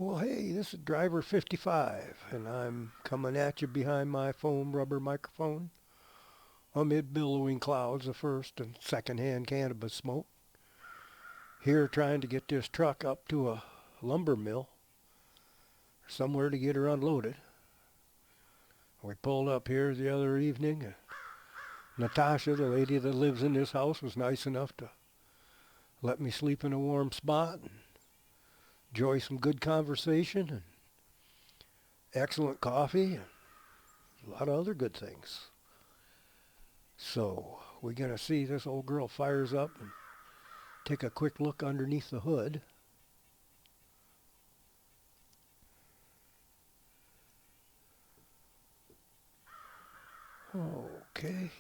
Well, hey, this is driver 55, and I'm coming at you behind my foam rubber microphone amid billowing clouds of first and second-hand cannabis smoke. Here trying to get this truck up to a lumber mill, somewhere to get her unloaded. We pulled up here the other evening. Natasha, the lady that lives in this house, was nice enough to let me sleep in a warm spot and enjoy some good conversation and excellent coffee and a lot of other good things. So we're going to see this old girl fires up and take a quick look underneath the hood. Okay.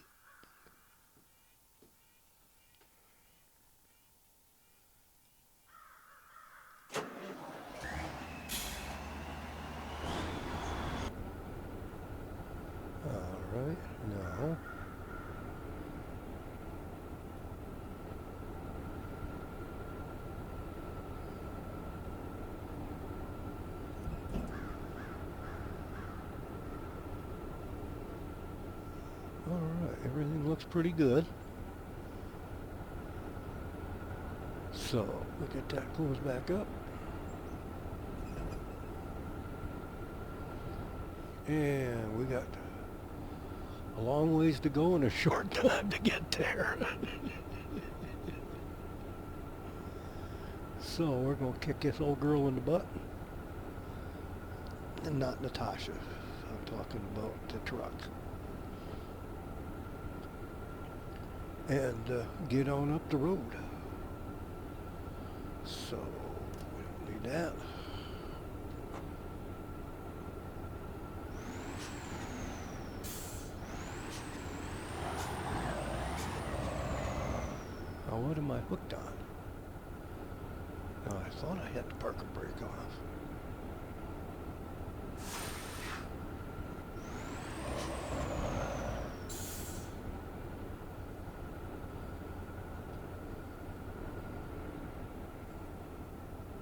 All right. Now. All right. Everything looks pretty good. So look at that. Close back up. And we got a long ways to go and a short time to get there. So we're going to kick this old girl in the butt. And not Natasha. I'm talking about the truck. And get on up the road. So we don't need that. Now what am I hooked on? Oh, I thought I had the parking brake off.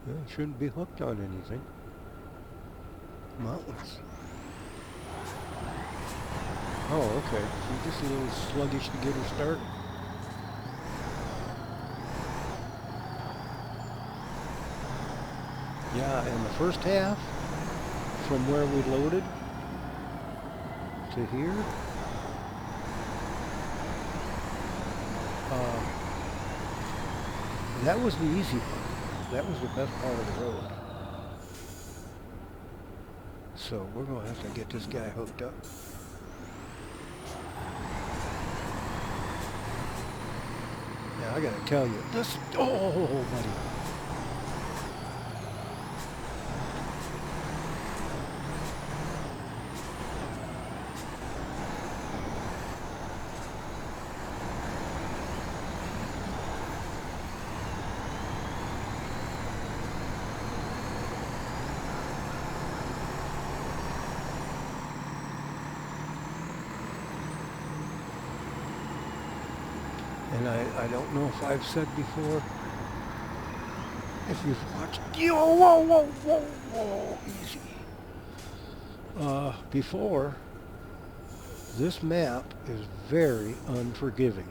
Yeah, shouldn't be hooked on anything. Mountains. Oh, okay. She's just a little sluggish to get her started. Yeah, in the first half, from where we loaded to here, that was the easy part. That was the best part of the road. So we're going to have to get this guy hooked up. Now I got to tell you, this, oh, buddy. And I don't know if I've said before, if you've watched, whoa, easy. Before, this map is very unforgiving.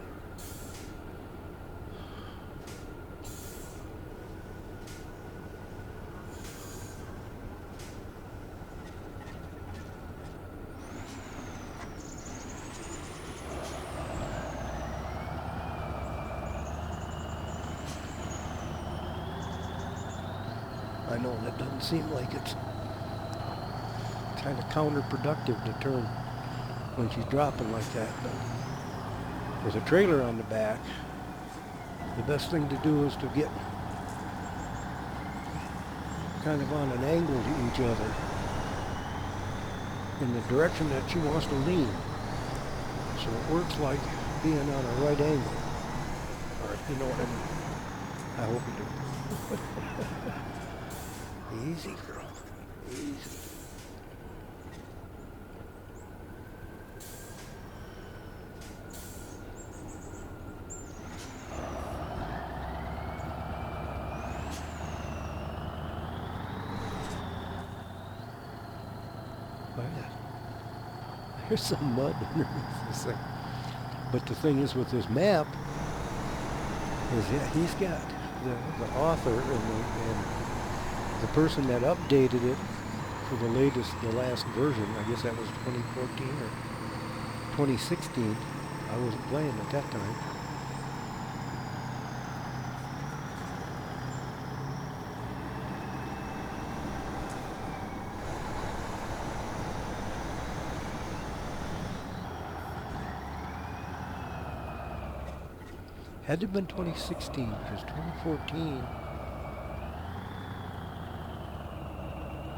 I know that doesn't seem like it's kind of counterproductive to turn when she's dropping like that, but with a trailer on the back, the best thing to do is to get kind of on an angle to each other in the direction that she wants to lean. So it works like being on a right angle. Or, you know what I mean? I hope you do. Easy, girl. Easy. There's some mud underneath this thing. But the thing is with this map is he's got the author and the person that updated it for the last version. I guess that was 2014 or 2016. I wasn't playing at that time. Had to have been 2016, because 2014,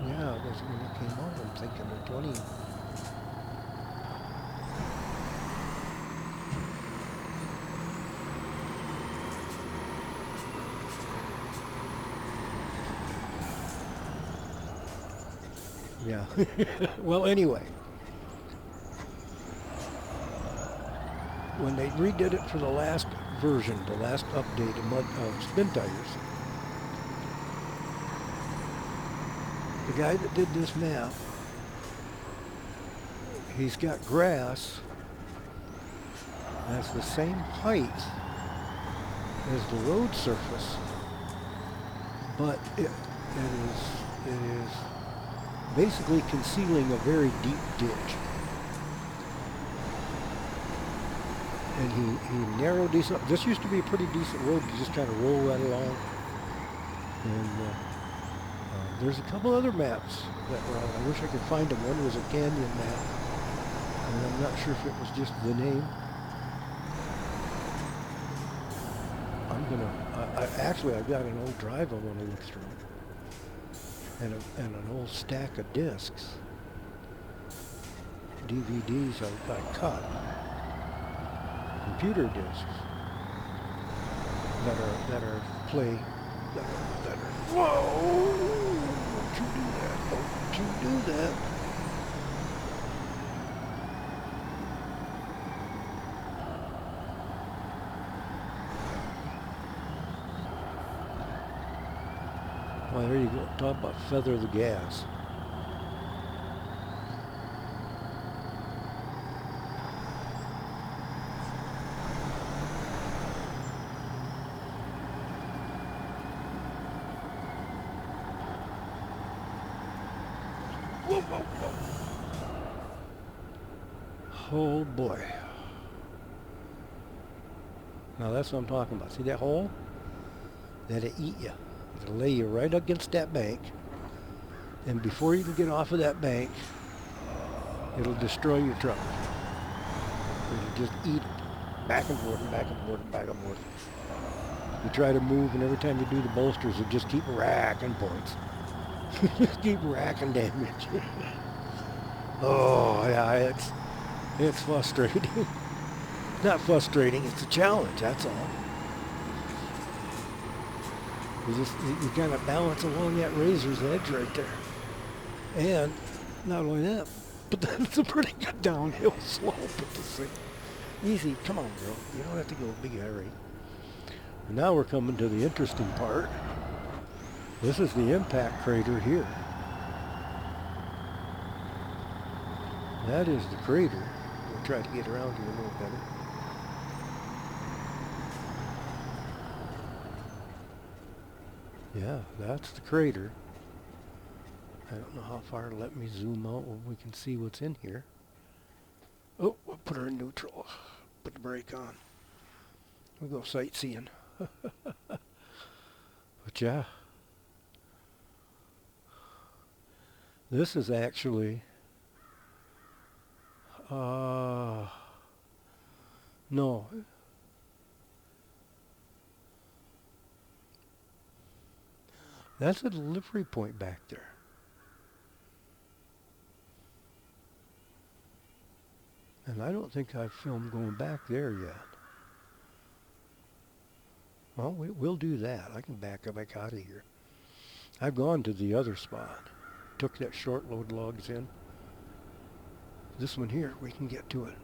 yeah, that's when it came out, I'm thinking of 20. Yeah. Well, anyway, when they redid it for the last version, the last update of Spintires, the guy that did this map, he's got grass that's the same height as the road surface, but it is basically concealing a very deep ditch. And he narrowed these up. This used to be a pretty decent road to just kind of roll right along. And there's a couple other maps that were out. I wish I could find them. One was a canyon map. And I'm not sure if it was just the name. I'm gonna, actually I've got an old drive I want to look through. And an old stack of discs. DVDs I cut. Computer discs that are whoa! Don't you do that! Don't you do that! Well, there you go. Talk about feather the gas. Whoa, whoa, whoa. Oh boy. Now that's what I'm talking about. See that hole? That'll eat you. It'll lay you right against that bank. And before you can get off of that bank, it'll destroy your truck. It'll just eat it. Back and forth and back and forth and back and forth. You try to move, and every time you do the bolsters, it just keep racking points. Just keep racking damage. Oh, yeah, it's frustrating. Not frustrating, it's a challenge, that's all. You kind of balance along that razor's edge right there. And not only that, but that's a pretty good downhill slope at this thing. Easy, come on, girl. You don't have to go big hurry. And now we're coming to the interesting part. This is the impact crater here. That is the crater. We'll try to get around here a little better. Yeah, that's the crater. I don't know how far to let me zoom out where we can see what's in here. Oh, we'll put her in neutral. Put the brake on. We'll go sightseeing. But yeah. This is actually no. That's a delivery point back there. And I don't think I've filmed going back there yet. Well, we'll do that. I can back out of here. I've gone to the other spot. Took that short load logs in. This one here, we can get to it.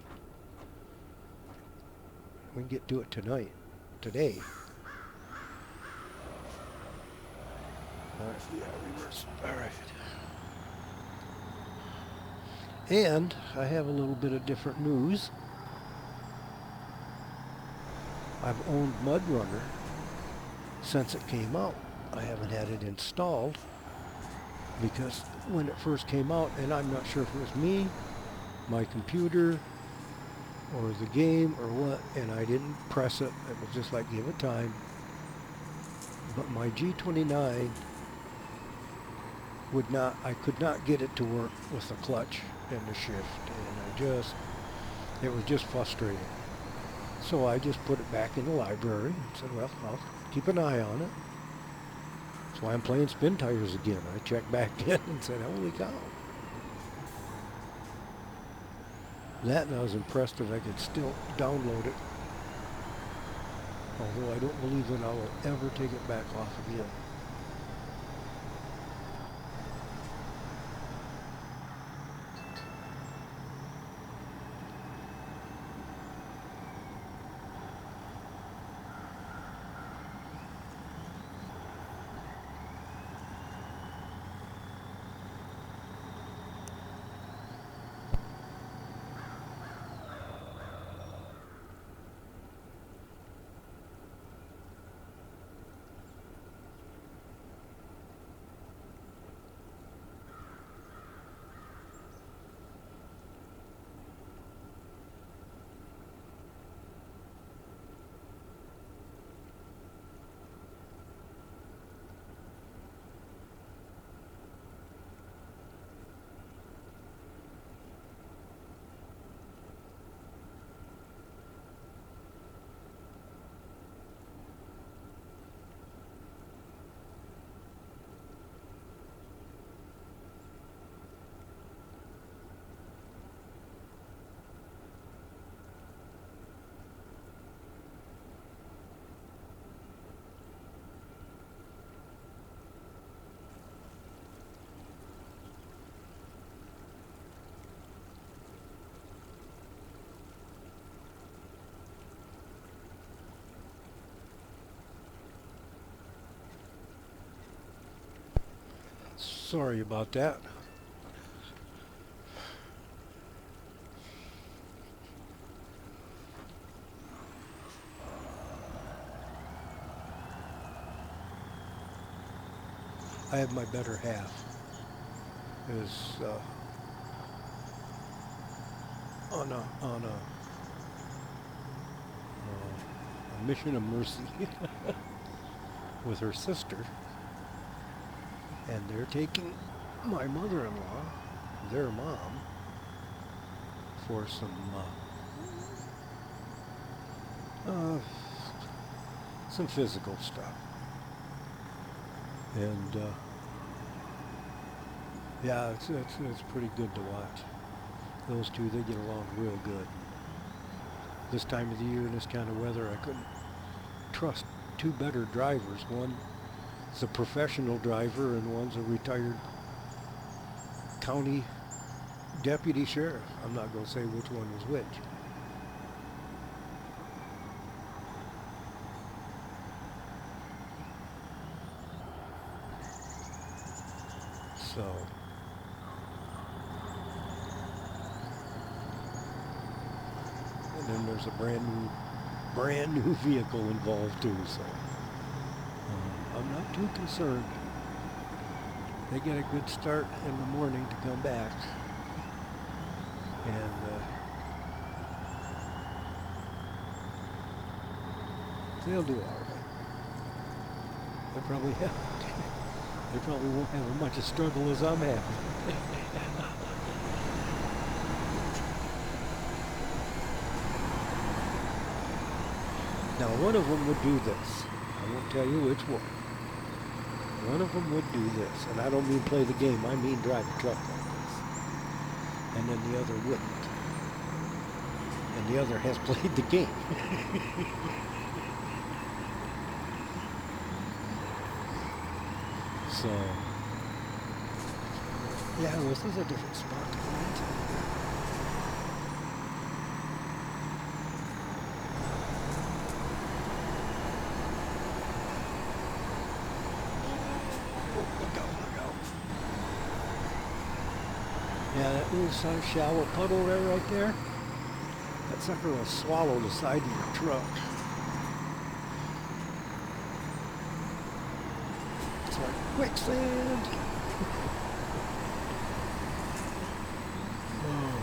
We can get to it today. All right, yeah, reverse. All right. And I have a little bit of different news. I've owned MudRunner since it came out. I haven't had it installed because when it first came out, and I'm not sure if it was me, my computer, or the game, or what, and I didn't press it. It was just like, give it time. But my G29 I could not get it to work with the clutch and the shift, and it was just frustrating. So I just put it back in the library and said, well, I'll keep an eye on it. That's why I'm playing Spintires again. I checked back in and said, holy cow. That, and I was impressed if I could still download it. Although I don't believe that I will ever take it back off again. Sorry about that. I have my better half is on a mission of mercy with her sister, and they're taking my mother-in-law, their mom, for some physical stuff. And yeah, it's pretty good to watch. Those two, they get along real good. This time of the year, in this kind of weather, I couldn't trust two better drivers. One is a professional driver, and one's a retired county deputy sheriff. I'm not going to say which one was which. So, and then there's a brand new vehicle involved too. So I'm not too concerned. They get a good start in the morning to come back, and they'll do all right. They probably won't have as much a struggle as I'm having. Now, one of them would do this. I won't tell you which one. One of them would do this, and I don't mean play the game, I mean drive a truck like this. And then the other wouldn't. And the other has played the game. So, yeah, this is a different spot to go into. Oh, look out, look out. Yeah, that little shallow puddle there, right there, that sucker will swallow the side of your truck. It's like quicksand. Oh.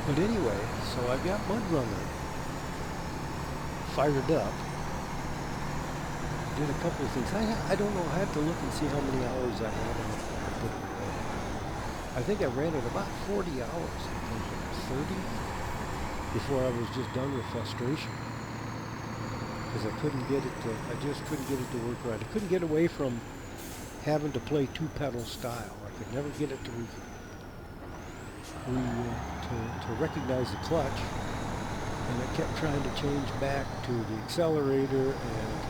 But anyway, so I've got Mud Runner fired up. Did a couple of things. I don't know. I have to look and see how many hours I had on it. I think I ran it about 40 hours. I think 30 before I was just done with frustration. Because I just couldn't get it to work right. I couldn't get away from having to play two-pedal style. I could never get it to recognize the clutch, and it kept trying to change back to the accelerator, and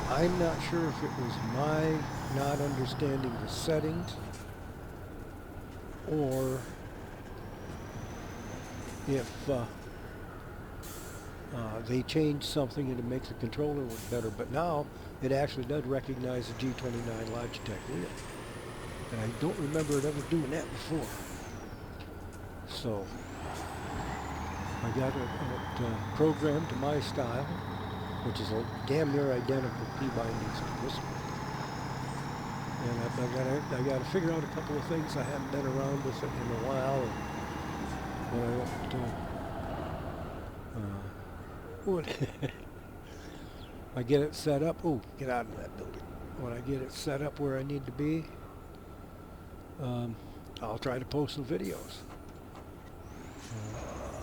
I'm not sure if it was my not understanding the settings or if they changed something and it makes the controller work better. But now it actually does recognize the G29 Logitech wheel, and I don't remember it ever doing that before. So I got it programmed to my style, which is a damn near identical key bindings to this one. And I got to figure out a couple of things. I haven't been around with it in a while. And when I get it set up, get out of that building. When I get it set up where I need to be, I'll try to post some videos.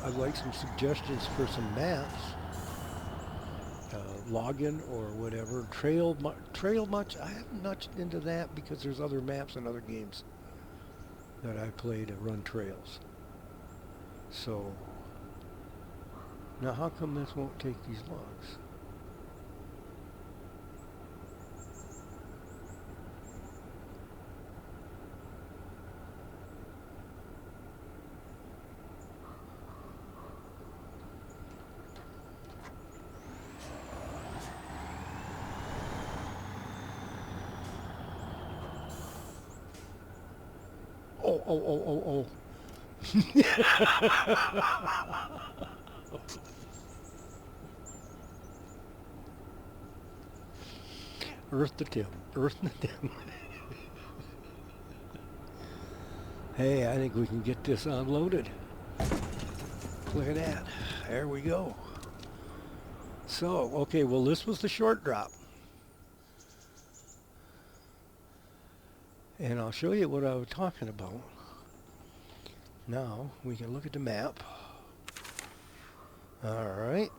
I'd like some suggestions for some maps, login or whatever. Trail much. I haven't nudged into that because there's other maps and other games that I play to run trails. So now how come this won't take these logs? Oh. Earth to Tim. Hey, I think we can get this unloaded. Look at that. There we go. So, okay, well, this was the short drop. And I'll show you what I was talking about. Now, we can look at the map. All right.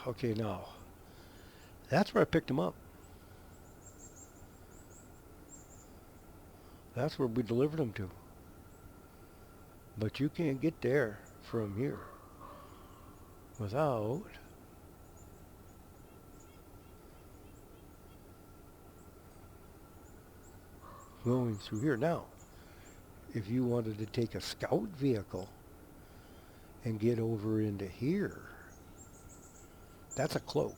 Okay, now, that's where I picked them up. That's where we delivered them to. But you can't get there from here without going through here. Now, if you wanted to take a scout vehicle and get over into here, that's a cloak.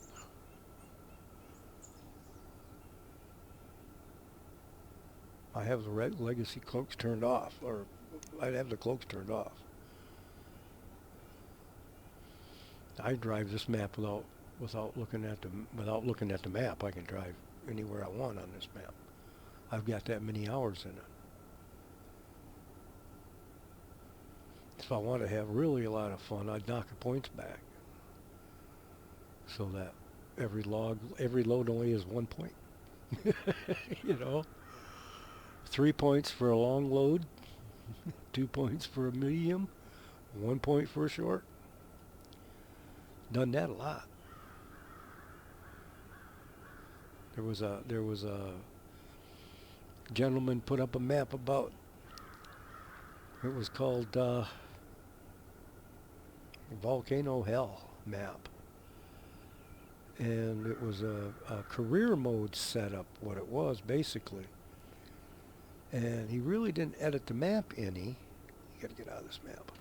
I have the red legacy cloaks turned off, or I'd have the cloaks turned off. I drive this map without looking at the map. I can drive anywhere I want on this map. I've got that many hours in it. If I want to have really a lot of fun, I'd knock the points back so that every load only is 1 point. 3 points for a long load, 2 points for a medium, 1 point for a short. Done that a lot. There was a gentleman put up a map about. It was called Volcano Hell map, and it was a career mode setup. What it was basically, and he really didn't edit the map any. You got to get out of this map.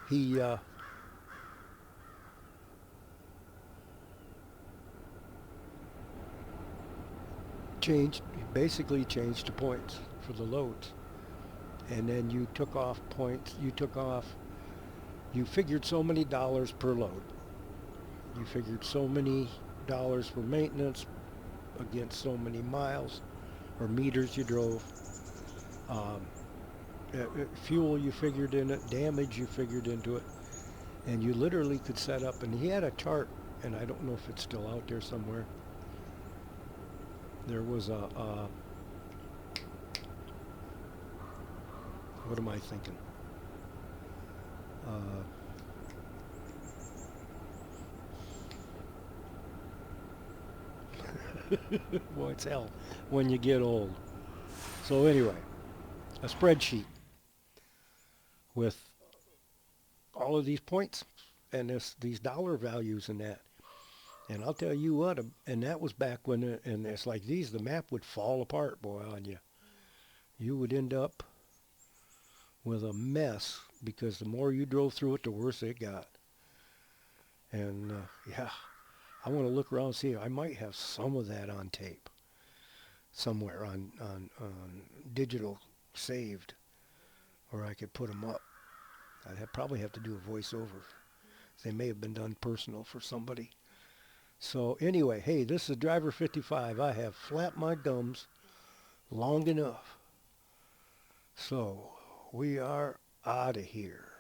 He basically changed the points for the loads, and then you took off points. You figured so many dollars per load. You figured so many dollars for maintenance against so many miles or meters you drove. Um, Fuel you figured in it, damage you figured into it, and you literally could set up. And he had a chart, and I don't know if it's still out there somewhere. There was what am I thinking? Boy, it's hell when you get old. So anyway, a spreadsheet with all of these points and these dollar values and that. And I'll tell you what, and that was back when, and it's like these, the map would fall apart, boy, on you. You would end up with a mess because the more you drove through it, the worse it got. And yeah, I want to look around and see. I might have some of that on tape somewhere on digital saved, or I could put them up. I'd probably have to do a voiceover. They may have been done personal for somebody. So anyway, hey, this is Driver 55. I have flapped my gums long enough. So we are out of here.